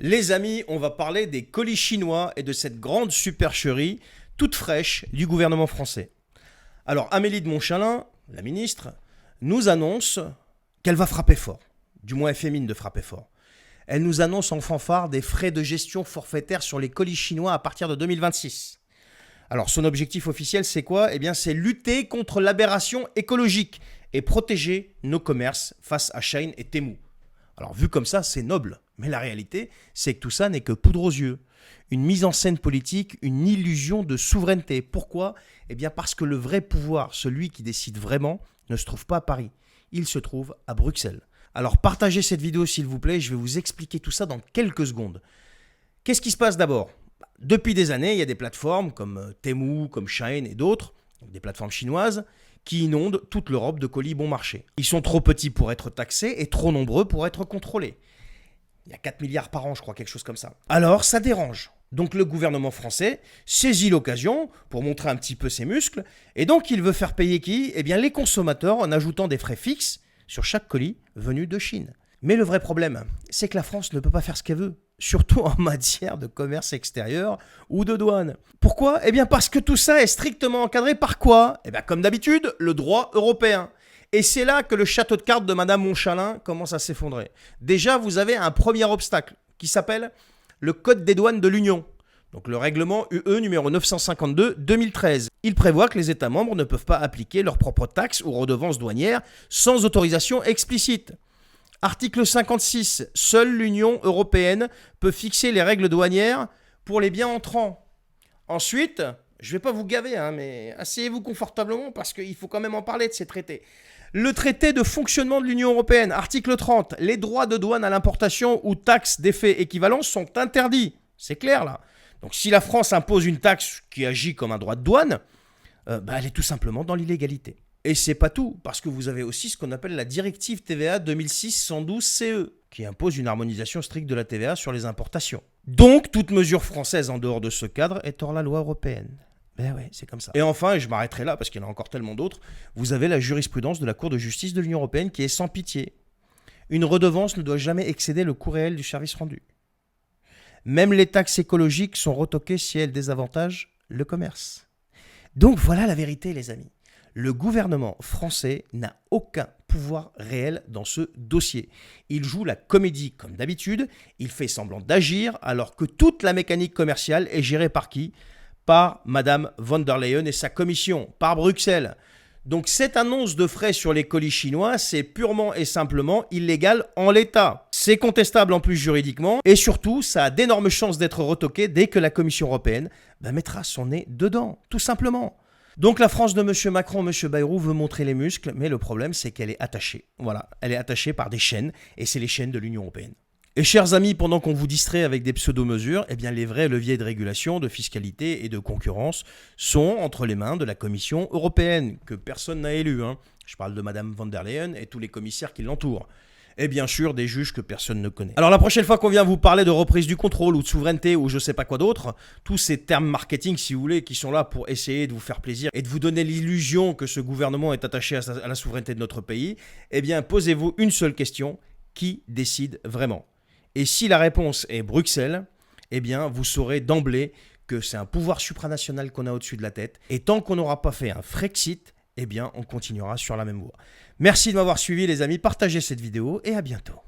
Les amis, on va parler des colis chinois et de cette grande supercherie toute fraîche du gouvernement français. Alors Amélie de Montchalin, la ministre, nous annonce qu'elle va frapper fort. Du moins elle fait mine de frapper fort. Elle nous annonce en fanfare des frais de gestion forfaitaires sur les colis chinois à partir de 2026. Alors son objectif officiel c'est quoi? Eh bien c'est lutter contre l'aberration écologique et protéger nos commerces face à Shein et Temu. Alors vu comme ça, c'est noble. Mais la réalité, c'est que tout ça n'est que poudre aux yeux. Une mise en scène politique, une illusion de souveraineté. Pourquoi? Eh bien parce que le vrai pouvoir, celui qui décide vraiment, ne se trouve pas à Paris. Il se trouve à Bruxelles. Alors partagez cette vidéo s'il vous plaît, je vais vous expliquer tout ça dans quelques secondes. Qu'est-ce qui se passe d'abord? Depuis des années, il y a des plateformes comme Temu, comme Shein et d'autres, des plateformes chinoises, qui inondent toute l'Europe de colis bon marché. Ils sont trop petits pour être taxés et trop nombreux pour être contrôlés. Il y a 4 milliards par an, je crois, quelque chose comme ça. Alors, ça dérange. Donc le gouvernement français saisit l'occasion pour montrer un petit peu ses muscles, et donc il veut faire payer qui? Eh bien les consommateurs en ajoutant des frais fixes sur chaque colis venu de Chine. Mais le vrai problème, c'est que la France ne peut pas faire ce qu'elle veut, surtout en matière de commerce extérieur ou de douane. Pourquoi? Eh bien parce que tout ça est strictement encadré par quoi? Eh bien comme d'habitude, le droit européen. Et c'est là que le château de cartes de Madame Montchalin commence à s'effondrer. Déjà, vous avez un premier obstacle qui s'appelle le Code des douanes de l'Union. Donc le règlement UE numéro 952-2013. Il prévoit que les États membres ne peuvent pas appliquer leurs propres taxes ou redevances douanières sans autorisation explicite. Article 56. Seule l'Union européenne peut fixer les règles douanières pour les biens entrants. Ensuite, je ne vais pas vous gaver, mais asseyez-vous confortablement parce qu'il faut quand même en parler de ces traités. Le traité de fonctionnement de l'Union européenne, article 30. Les droits de douane à l'importation ou taxes d'effet équivalent sont interdits. C'est clair là. Donc si la France impose une taxe qui agit comme un droit de douane, elle est tout simplement dans l'illégalité. Et c'est pas tout, parce que vous avez aussi ce qu'on appelle la directive TVA 2006-112-CE, qui impose une harmonisation stricte de la TVA sur les importations. Donc, toute mesure française en dehors de ce cadre est hors la loi européenne. Ben ouais, c'est comme ça. Et enfin, et je m'arrêterai là parce qu'il y en a encore tellement d'autres, vous avez la jurisprudence de la Cour de justice de l'Union européenne qui est sans pitié. Une redevance ne doit jamais excéder le coût réel du service rendu. Même les taxes écologiques sont retoquées si elles désavantagent le commerce. Donc voilà la vérité, les amis. Le gouvernement français n'a aucun pouvoir réel dans ce dossier. Il joue la comédie comme d'habitude, il fait semblant d'agir alors que toute la mécanique commerciale est gérée par qui? Par Madame von der Leyen et sa commission, par Bruxelles. Donc cette annonce de frais sur les colis chinois, c'est purement et simplement illégal en l'état. C'est contestable en plus juridiquement et surtout, ça a d'énormes chances d'être retoqué dès que la Commission européenne mettra son nez dedans, tout simplement. Donc la France de M. Macron, M. Bayrou veut montrer les muscles, mais le problème c'est qu'elle est attachée. Voilà, elle est attachée par des chaînes et c'est les chaînes de l'Union européenne. Et chers amis, pendant qu'on vous distrait avec des pseudo-mesures, eh bien les vrais leviers de régulation, de fiscalité et de concurrence sont entre les mains de la Commission européenne, que personne n'a élue. Je parle de Madame von der Leyen et tous les commissaires qui l'entourent. Et bien sûr, des juges que personne ne connaît. Alors la prochaine fois qu'on vient vous parler de reprise du contrôle ou de souveraineté ou je sais pas quoi d'autre, tous ces termes marketing, si vous voulez, qui sont là pour essayer de vous faire plaisir et de vous donner l'illusion que ce gouvernement est attaché à la souveraineté de notre pays, eh bien posez-vous une seule question, qui décide vraiment? Et si la réponse est Bruxelles, eh bien vous saurez d'emblée que c'est un pouvoir supranational qu'on a au-dessus de la tête. Et tant qu'on n'aura pas fait un Frexit, eh bien on continuera sur la même voie. Merci de m'avoir suivi les amis, partagez cette vidéo et à bientôt.